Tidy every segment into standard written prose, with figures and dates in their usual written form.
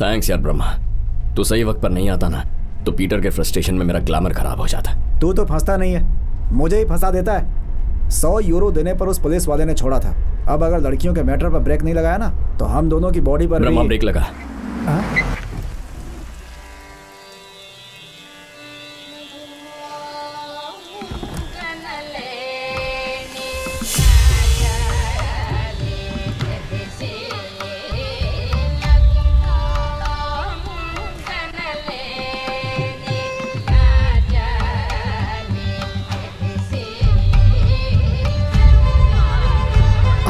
Thanks यार ब्रह्मा, तू सही वक्त पर नहीं आता ना तो पीटर के फ्रस्ट्रेशन में मेरा ग्लैमर खराब हो जाता। तू तो फंसता नहीं है, मुझे ही फंसा देता है। 100 यूरो देने पर उस पुलिस वाले ने छोड़ा था। अब अगर लड़कियों के मैटर पर ब्रेक नहीं लगाया ना तो हम दोनों की बॉडी पर ब्रह्मा ब्रेक लगा।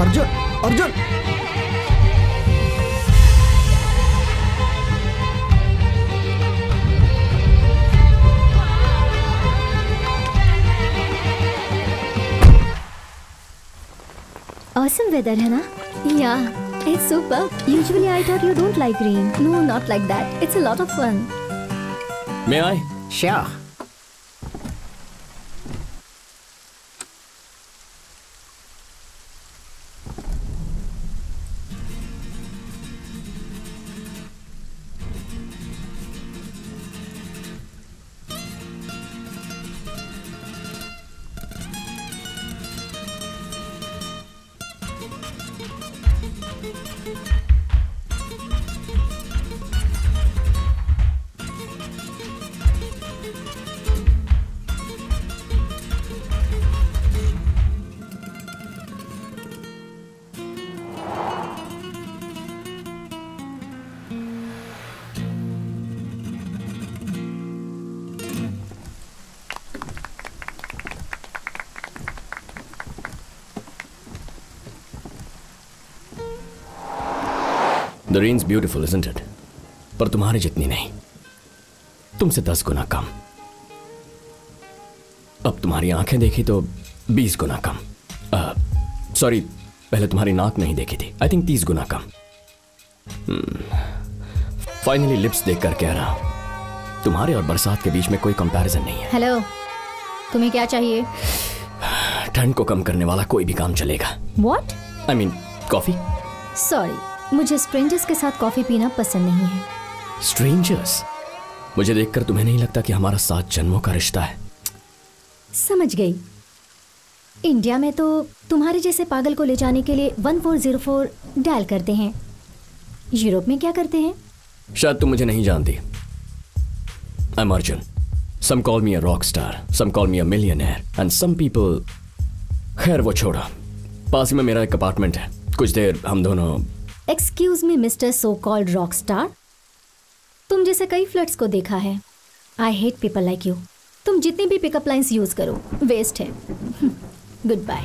अर्जुन, अर्जुन, Awesome weather है ना? Yeah, it's super. Usually I thought you don't like rain. No, not like that. It's a lot of fun. May I? Sure. The rain's beautiful, isn't it? पर तुम्हारे जितनी नहीं, तुमसे 10 गुना कम। अब तुम्हारी आंखें देखी तो 20 गुना कम। सॉरी, पहले तुम्हारी नाक नहीं देखी थी। I think 30 Guna come. Finally lips देखकर कह रहा हूं, तुम्हारे और बरसात के बीच में कोई कंपैरिजन नहीं है। हेलो, तुम्हें क्या चाहिए? ठंड को कम करने वाला कोई भी काम चलेगा। What? I mean, coffee. Sorry, मुझे स्ट्रेंजर्स के साथ कॉफी पीना पसंद नहीं है। स्ट्रेंजर्स? मुझे देखकर तुम्हें नहीं लगता कि हमारा 7 जन्मों का रिश्ता है? समझ गई। इंडिया में तो तुम्हारे जैसे पागल को ले जाने के लिए 1404 डायल करते हैं। यूरोप में क्या करते हैं? शायद तुम मुझे नहीं जानती। I am Arjun. Some call me a rock star, some call me a millionaire and some people. खैर वो छोड़ो, पास में मेरा एक अपार्टमेंट है। कुछ देर हम दोनों। Excuse me mister so called rock star, तुम जैसे कई फ्लर्ट्स को देखा है। I hate people like you. तुम जितनी भी पिकअप लाइंस यूज करो वेस्ट है। Good bye.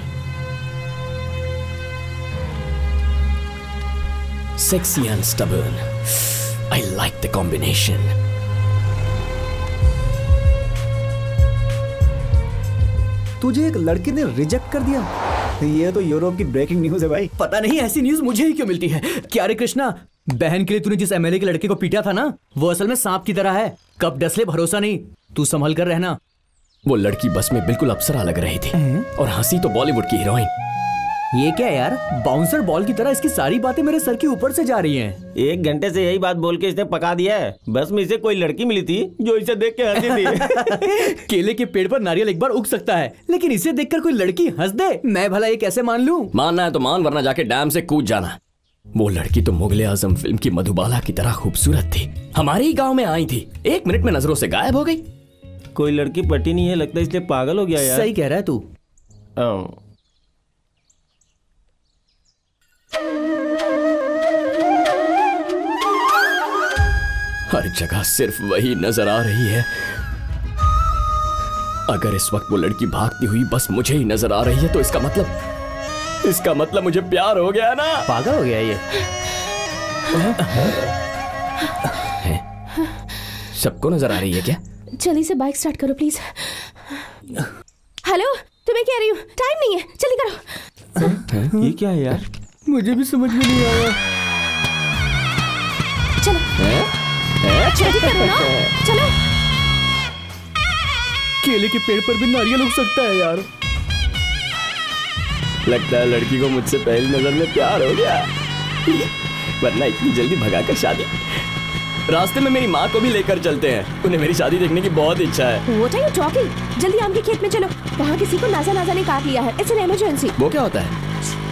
Sexy and stubborn. I like the combination. तुझे एक लड़के ने रिजेक्ट कर दिया? ये तो यूरोप की ब्रेकिंग न्यूज है भाई। पता नहीं ऐसी न्यूज मुझे ही क्यों मिलती है। क्या रे कृष्णा, बहन के लिए तूने जिस एमएलए के लड़के को पीटा था ना, वो असल में सांप की तरह है। कब डसले भरोसा नहीं, तू संभल कर रहना। वो लड़की बस में बिल्कुल अप्सरा लग रही थी और हंसी तो बॉलीवुड की हीरोइन। ये क्या यार, बाउंसर बॉल की तरह इसकी सारी बातें मेरे सर के ऊपर से जा रही हैं। 1 घंटे से यही बात बोल के इसने पका दिया है। बस में इसे कोई लड़की मिली थी जो इसे देख के हंसी थी। केले के पेड़ पर नारियल एक बार उग सकता है, लेकिन इसे देखकर कोई लड़की हंस दे, मैं भला ये कैसे मान लूं? मानना है तो मान, वरना जाके डैम से कूद जाना। वो लड़की तो मुगले आजम फिल्म की मधुबाला की तरह खूबसूरत थी। हमारे ही गाँव में आई थी, 1 मिनट में नजरों से गायब हो गई। कोई लड़की पटी नहीं है, लगता है इसलिए पागल हो गया यार। सही कह रहा है तू। हर जगह सिर्फ वही नजर आ रही है। अगर इस वक्त वो लड़की भागती हुई बस मुझे ही नजर आ रही है तो इसका मतलब मुझे प्यार हो गया ना। पागल हो गया ये। सबको नजर आ रही है क्या? जल्दी से बाइक स्टार्ट करो प्लीज। हेलो, तुम्हें कह रही हूँ, टाइम नहीं है, जल्दी करो। ये क्या है यार, मुझे भी समझ में नहीं आया। चलो जल्दी करो ना, चलो। केले के पेड़ पर भी नारियल उग सकता है यार। लगता है लड़की को मुझसे पहली नजर में प्यार हो गया, वरना इतनी जल्दी भगाकर शादी। रास्ते में मेरी माँ को भी लेकर चलते हैं, उन्हें मेरी शादी देखने की बहुत इच्छा है। What are you talking? जल्दी आम के खेत में चलो, वहाँ किसी को नाजा ने काट लिया है। It's an emergency। वो क्या होता है?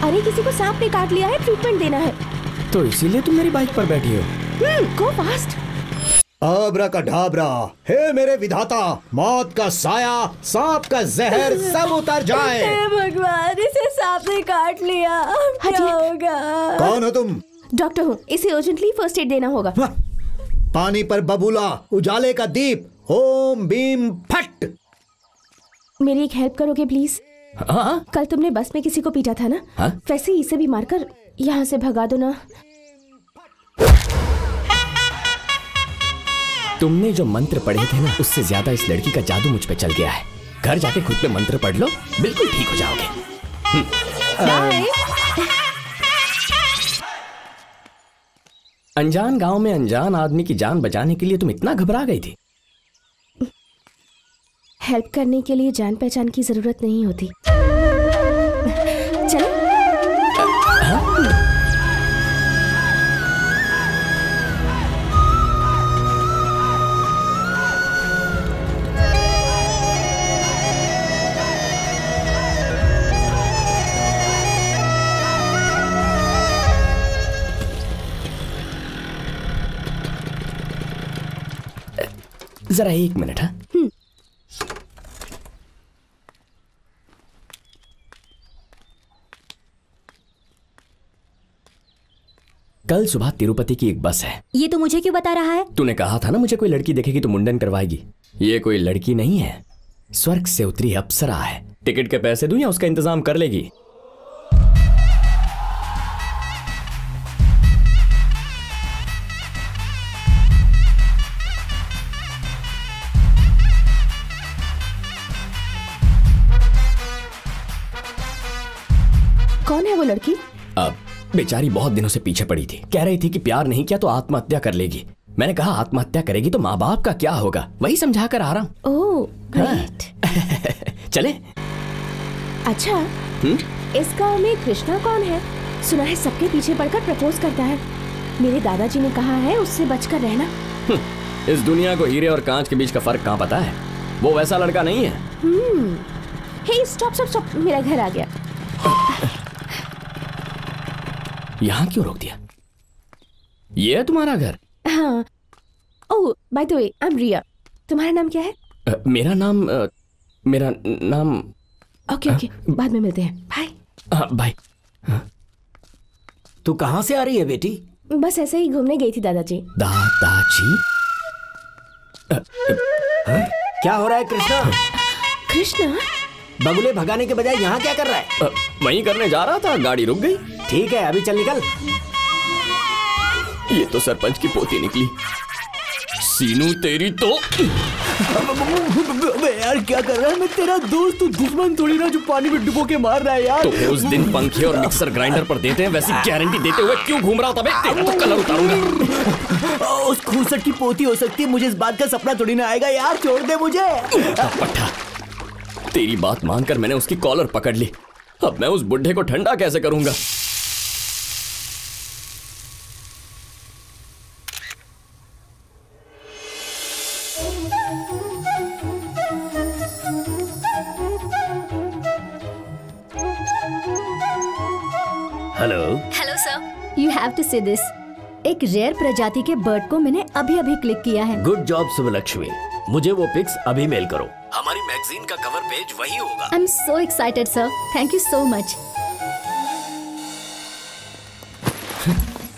अरे किसी को सांप ने काट लिया है, ट्रीटमेंट देना है। तो इसीलिए तुम मेरी बाइक पर बैठी हो? Go fast। अब्राकडाब्रा, हे मेरे विधाता, मौत का साया, सांप का जहर सब उतर जाए। हे भगवान, इसे सांप ने काट लिया, अब क्या होगा? कौन हो तुम? डॉक्टर हूँ, इसे अर्जेंटली फर्स्ट एड देना होगा। पानी पर बबूला, उजाले का दीप, ओम बीम फट। मेरी एक हेल्प करोगे प्लीज? हाँ? कल तुमने बस में किसी को पीटा था ना? हाँ? वैसे ही इसे भी मारकर यहाँ से भगा दो ना। तुमने जो मंत्र पढ़े थे ना, उससे ज्यादा इस लड़की का जादू मुझ पे चल गया है। घर जाके खुद पे मंत्र पढ़ लो, बिल्कुल ठीक हो जाओगे। बाय। अनजान गांव में अनजान आदमी की जान बचाने के लिए तुम इतना घबरा गई थी? हेल्प करने के लिए जान पहचान की जरूरत नहीं होती। चलो। जरा एक मिनट। हाँ, कल सुबह तिरुपति की एक बस है। ये तो मुझे क्यों बता रहा है? तूने कहा था ना मुझे कोई लड़की देखेगी तो मुंडन करवाएगी। ये कोई लड़की नहीं है, स्वर्ग से उतरी अप्सरा है। टिकट के पैसे दूं या उसका इंतजाम कर लेगी? कौन है वो लड़की? अब बेचारी बहुत दिनों से पीछे पड़ी थी, कह रही थी कि प्यार नहीं किया तो आत्महत्या कर लेगी। मैंने कहा आत्महत्या करेगी तो माँ बाप का क्या होगा, वही समझा कर आ रहा हूँ। Oh great. चले? अच्छा, इस गांव में कृष्णा कौन है? सुना है सबके पीछे पड़कर प्रपोज करता है। मेरे दादाजी ने कहा है उससे बचकर रहना। इस दुनिया को हीरे और कांच के बीच का फर्क कहाँ पता है? वो वैसा लड़का नहीं है। हे स्टॉप स्टॉप स्टॉप, मेरा घर आ गया। यहाँ क्यों रोक दिया? ये है तुम्हारा घर? हाँ। Oh by the way, I am Riya. तुम्हारा नाम क्या है? मेरा नाम ओके ओके, बाद में मिलते हैं। बाय। बाय। तू कहाँ से आ रही है बेटी? बस ऐसे ही घूमने गई थी दादाजी। दादाजी? क्या हो रहा है कृष्णा? कृष्णा? बगुले भगाने के बजाय यहाँ क्या कर रहा है? वहीं करने जा रहा था, गाड़ी रुक गई। ठीक है, अभी चल निकल। ये तो सरपंच की पोती निकली। सीनू तेरी तो। यार क्या कर रहा है? मैं तेरा दोस्त, तू दुश्मन थोड़ी ना जो पानी में डुबो के मार रहा है यार। तो उस दिन पंखे और मिक्सर ग्राइंडर पर देते हैं, वैसी गारंटी देते हुए क्यों घूम रहा था? मैं तेरा तो कलर उतारूंगा। उस खूसट की पोती हो सकती है, मुझे इस बात का सपना थोड़ी ना आएगा यार। छोड़ दे मुझे। पट्टा, तेरी बात मानकर मैंने उसकी कॉलर पकड़ ली। अब मैं उस बुढ़े को ठंडा कैसे करूंगा? Hello. Hello sir, you have to see this. एक रेयर प्रजाति के बर्ड को मैंने अभी अभी क्लिक किया है। गुड जॉब शुभलक्ष्मी, मुझे वो पिक्स अभी मेल करो। हमारी मैगजीन का कवर पेज वही होगा। I am so excited sir, thank you so much.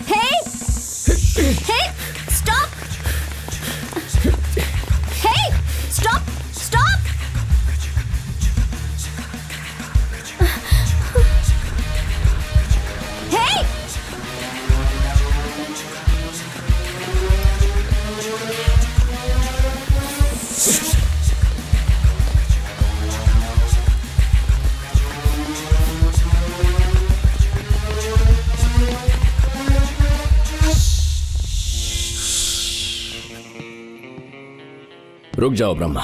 Hey stop! Hey stop! Stop! Hey! रुक जाओ ब्रह्मा,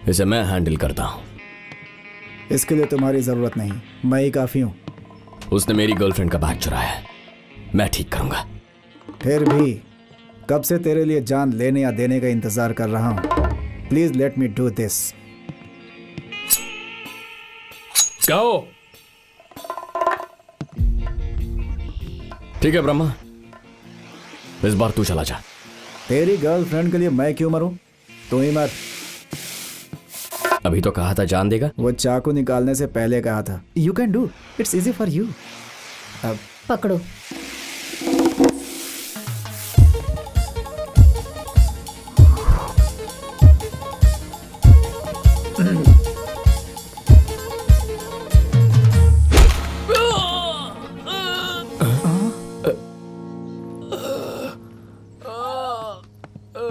इसे मैं हैंडल करता हूं। इसके लिए तुम्हारी जरूरत नहीं, मैं ही काफी हूं। उसने मेरी गर्लफ्रेंड का बैग चुराया है, मैं ठीक करूंगा। फिर भी कब से तेरे लिए जान लेने या देने का इंतजार कर रहा हूं। Please let me do this. कहो। ठीक है ब्रह्मा, इस बार तू चला जा। तेरी गर्लफ्रेंड के लिए मैं क्यों मरूं? तू ही मर। अभी तो कहा था जान देगा। वो चाकू निकालने से पहले कहा था। You can do, it's easy for you. अब पकड़ो।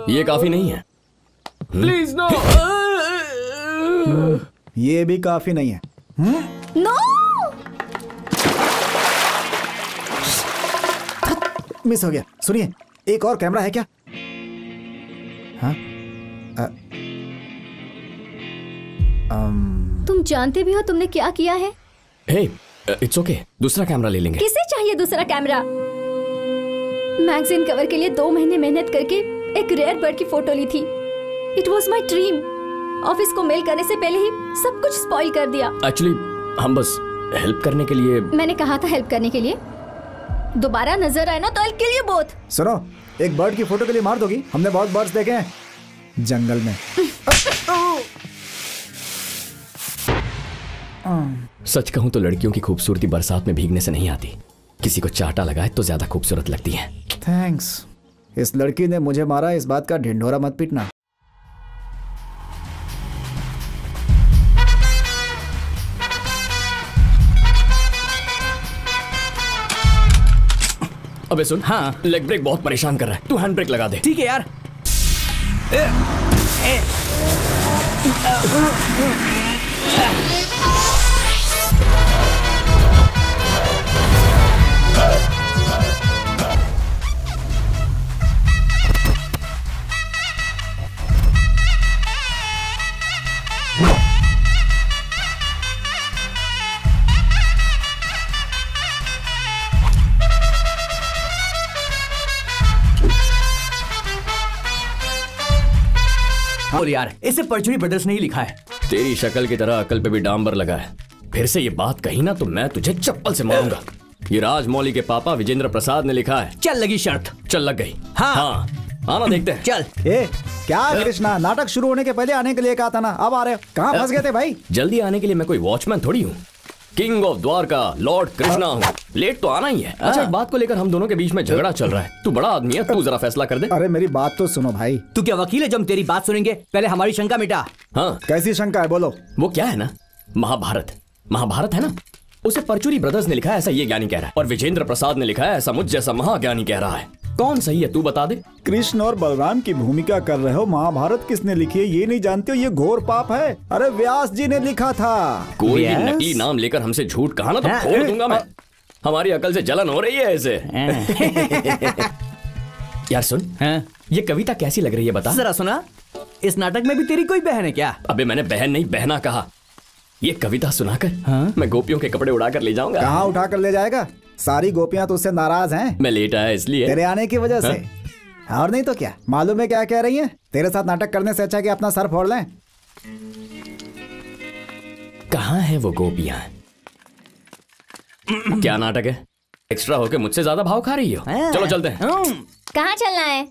ये काफी नहीं है। Please no. ये भी काफी नहीं है। नो। मिस हो गया। सुनिए, एक और कैमरा है क्या? हाँ? तुम जानते भी हो तुमने क्या किया है? हे, इट्स ओके, दूसरा कैमरा ले लेंगे। किसे चाहिए दूसरा कैमरा? मैगजीन कवर के लिए 2 महीने मेहनत करके एक रेयर बर्ड की फोटो ली थी। It was my dream. Office को मेल करने से पहले ही सब कुछ स्पॉइल कर दिया। एक्चुअली हम बस हेल्प करने के लिए। मैंने कहा था हेल्प करने के लिए। दोबारा नजर आए ना तो के लिए बोथ। सुनो, एक बर्ड की फोटो के लिए मार दोगी? हमने बहुत बर्ड्स देखे हैं जंगल में। सच कहूं तो लड़कियों की खूबसूरती बरसात में भीगने से नहीं आती। किसी को चाटा लगाए तो ज्यादा खूबसूरत लगती है। थैंक्स। इस लड़की ने मुझे मारा, इस बात का ढिंढोरा मत पीटना। अबे सुन, हाँ। लेग ब्रेक बहुत परेशान कर रहा है, तू हैंड ब्रेक लगा दे। ठीक है यार। बोल यार, इसे परचूनी ब्रदर्स ने ही लिखा है। तेरी शक्ल की तरह अकल पे भी डांबर लगा है। फिर से ये बात कही ना तो मैं तुझे चप्पल से मारूंगा। ये राजमौली के पापा विजेंद्र प्रसाद ने लिखा है। चल लगी शर्त। चल लग गई। हाँ। आना देखते हैं। चल। ए, क्या कृष्णा, नाटक शुरू होने के पहले आने के लिए कहा था ना, अब आ रहे हो? कहाँ फंस गए थे भाई? जल्दी आने के लिए मैं कोई वॉचमैन थोड़ी हूँ। King of Dwarka Lord Krishna हूँ। लेट तो आना ही है। अच्छा, एक बात को लेकर हम दोनों के बीच में झगड़ा चल रहा है। तू बड़ा आदमी है, तू जरा फैसला कर दे। अरे मेरी बात तो सुनो भाई। तू क्या वकील है जो हम तेरी बात सुनेंगे? पहले हमारी शंका मिटा। हाँ, कैसी शंका है, बोलो। वो क्या है ना, महाभारत है ना, उसे परचूरी ब्रदर्स ने लिखा है ऐसा ये ज्ञानी कह रहा है, और विजेंद्र प्रसाद ने लिखा है ऐसा मुझ जैसा महाज्ञानी कह रहा है। कौन सही है तू बता दे। कृष्ण और बलराम की भूमिका कर रहे हो। महाभारत किसने लिखी है ये नहीं जानते हो? ये घोर पाप है। अरे व्यास जी ने लिखा था। कोई भी नकली नाम लेकर हमसे झूठ कहा ना तो फोड़ दूंगा मैं। हमारी अकल से जलन हो रही है ऐसे। यार सुन, ये कविता कैसी लग रही है बता जरा। सुना, इस नाटक में भी तेरी कोई बहन है क्या? अबे मैंने बहन नहीं बहना कहा। ये कविता सुनाकर मैं गोपियों के कपड़े उड़ाकर ले जाऊंगा। कहाँ उठा कर ले जाएगा? सारी गोपियां तो उससे नाराज हैं। मैं लेट आया इसलिए। तेरे आने की वजह से। और नहीं तो क्या। मालूम है क्या कह रही हैं? तेरे साथ नाटक करने से अच्छा कि अपना सर फोड़ लें। कहाँ है वो गोपियां? क्या नाटक है? एक्स्ट्रा होके मुझसे ज्यादा भाव खा रही हो? चलो चलते हैं। कहाँ चलना है?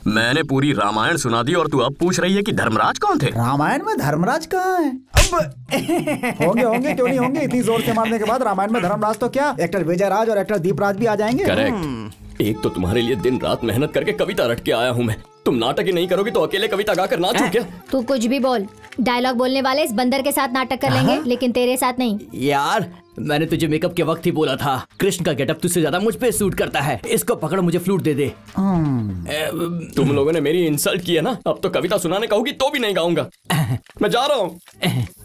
मैंने पूरी रामायण सुना दी और तू अब पूछ रही है कि धर्मराज कौन थे? रामायण में धर्मराज कहाँ है? होंगे क्यों नहीं होंगे? इतनी जोर से मारने के बाद रामायण में धर्मराज तो क्या, एक्टर विजय राज और एक्टर दीपराज भी आ जाएंगे। करेक्ट। एक तो तुम्हारे लिए दिन रात मेहनत करके कविता रट के आया हूँ मैं। तुम नाटक ही नहीं करोगी तो अकेले कविता गाकर नाचूं क्या? तू कुछ भी बोल। डायलॉग बोलने वाले इस बंदर के साथ नाटक कर लेंगे, लेकिन तेरे साथ नहीं। यार, मैंने तुझे मेकअप के वक्त ही बोला था, कृष्ण का गेटअप तुझसे ज्यादा मुझ पे सूट करता है। इसको पकड़, मुझे फ्लूट दे दे। तुम लोगों ने मेरी इंसल्ट की है ना, अब तो कविता सुनाने कहोगी तो भी नहीं गाऊंगा। मैं जा रहा हूँ।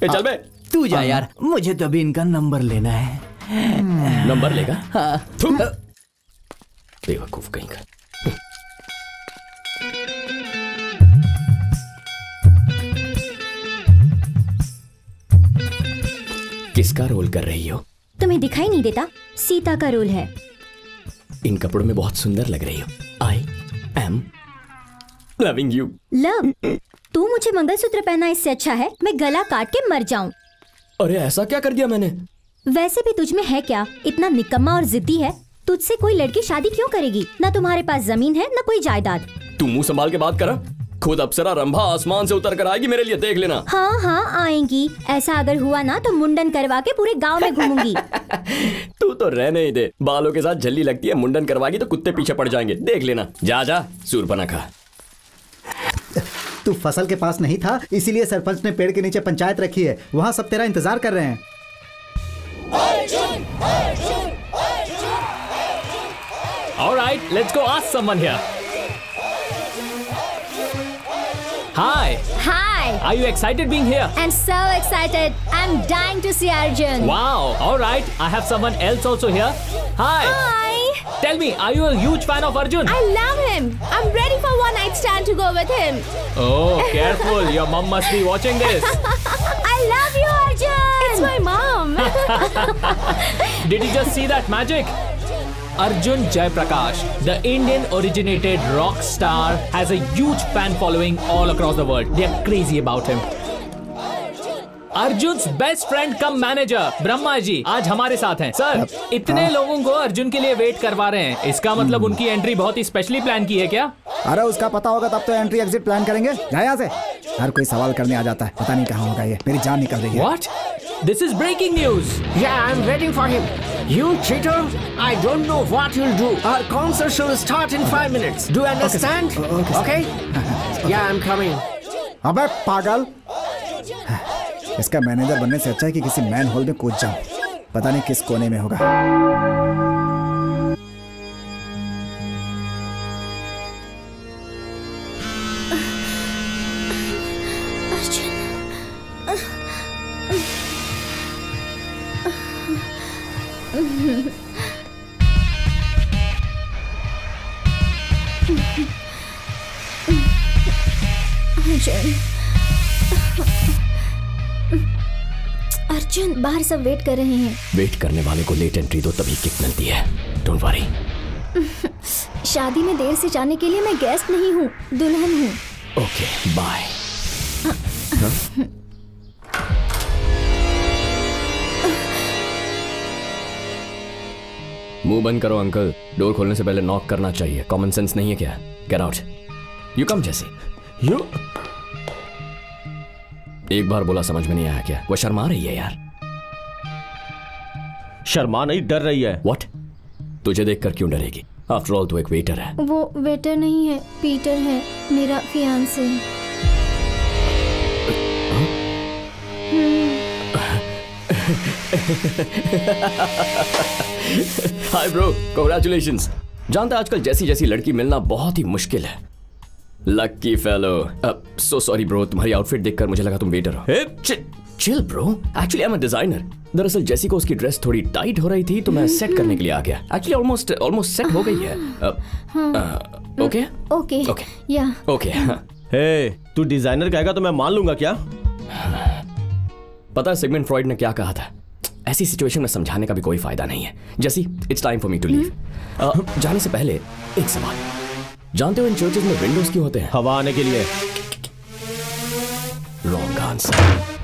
चल बे। तू जा यार, मुझे तो अभी इनका नंबर लेना है। नंबर लेगा? हाँ। बेवकूफ कहीं का। किसका रोल कर रही हो? तुम्हें दिखाई नहीं देता? सीता का रोल है। इन कपड़ों में बहुत सुंदर लग रही हो। आई am loving you. लव, तू मुझे मंगलसूत्र पहना इससे अच्छा है मैं गला काट के मर जाऊं। अरे ऐसा क्या कर दिया मैंने? वैसे भी तुझ में है क्या, इतना निकम्मा और जिद्दी है? तुझसे कोई लड़की शादी क्यों करेगी? ना तुम्हारे पास जमीन है ना कोई जायदाद। तू मुंह संभाल के बात करा। खुद अप्सरा रंभा आसमान से उतर कर आएगी मेरे लिए, देख लेना। हाँ हाँ आएंगी। ऐसा अगर हुआ ना तो मुंडन करवा के पूरे गांव में घूमूंगी। तू तो रहने ही दे, बालों के साथ झल्ली लगती है, मुंडन करवाएगी तो कुत्ते पीछे पड़ जाएंगे, देख लेना। जा जा सूरपना खा। तू फसल के पास नहीं था इसीलिए सरपंच ने पेड़ के नीचे पंचायत रखी है, वहाँ सब तेरा इंतजार कर रहे हैं। Alright, let's go ask someone here. Hi. Hi. Are you excited being here? I'm so excited. I'm dying to see Arjun. Wow. Alright, I have someone else also here. Hi. Hi. Tell me, are you a huge fan of Arjun? I love him. I'm ready for one night stand to go with him. Oh, careful. Your mom must be watching this. I love you, Arjun. It's my mom. Did you just see that magic? Arjun Jaiprakash, the Indian originated rock star, has a huge fan following all across the world. They are crazy about him. Arjun's best friend cum manager Brahma ji आज हमारे साथ हैं। Sir, इतने लोगों को अर्जुन के लिए wait करवा रहे हैं, इसका मतलब उनकी एंट्री बहुत ही स्पेशली प्लान की है क्या? अरे उसका पता होगा तब तो एंट्री एग्जिट प्लान करेंगे। जा यहाँ से। हर कोई सवाल करने आ जाता है, पता नहीं कहाँ होगा ये, मेरी जान निकल रही है। What? This is breaking news. Yeah, I'm waiting for him. You cheater! I don't know what you'll do. Our concert shall start in 5 minutes. Do you understand? Okay? Yeah, I'm coming. अबे पागल! इसका manager बनने से अच्छा है कि किसी man whole में कूद जाऊं। पता नहीं किस कोने में होगा। अर्जुन, बाहर सब वेट कर रहे हैं। वेट करने वाले को लेट एंट्री दो तभी किक मिलती है। Don't worry. शादी में देर से जाने के लिए मैं गेस्ट नहीं हूँ, दुल्हन हूँ। Okay, bye. मुंह बंद करो अंकल, डोर खोलने से पहले नॉक करना चाहिए। कॉमन सेंस नहीं है क्या? Get out. यू कम जैसे। यू एक बार बोला समझ में नहीं आया क्या? वो शर्मा रही है यार। शर्मा नहीं, डर रही है। व्हाट? तुझे देखकर क्यों डरेगी? आफ्टर ऑल तू एक वेटर है। वो वेटर नहीं है, पीटर है, मेरा फियांसे। Hi bro, congratulations. जानता है आजकल जैसी जैसी लड़की मिलना बहुत ही मुश्किल है। Lucky fellow. So sorry bro, तुम्हारी आउटफिट देखकर मुझे लगा तुम वेटर हो। Chill bro, actually I am a designer. दरअसल जैसी को उसकी ड्रेस थोड़ी टाइट हो रही थी तो मैं सेट करने के लिए आ गया। एक्चुअली ऑलमोस्ट सेट हो गई है। ओके ओके ओके या ओके। हे, तू डिजाइनर कहेगा तो मैं मान लूंगा क्या? पता है सिगमंड फ्रॉइड ने क्या कहा था? ऐसी सिचुएशन में समझाने का भी कोई फायदा नहीं है। जैसी it's time for me to leave. जाने से पहले एक सवाल, जानते हो इन चर्चेस में विंडोज क्यों होते हैं? हवा आने के लिए। Wrong answer.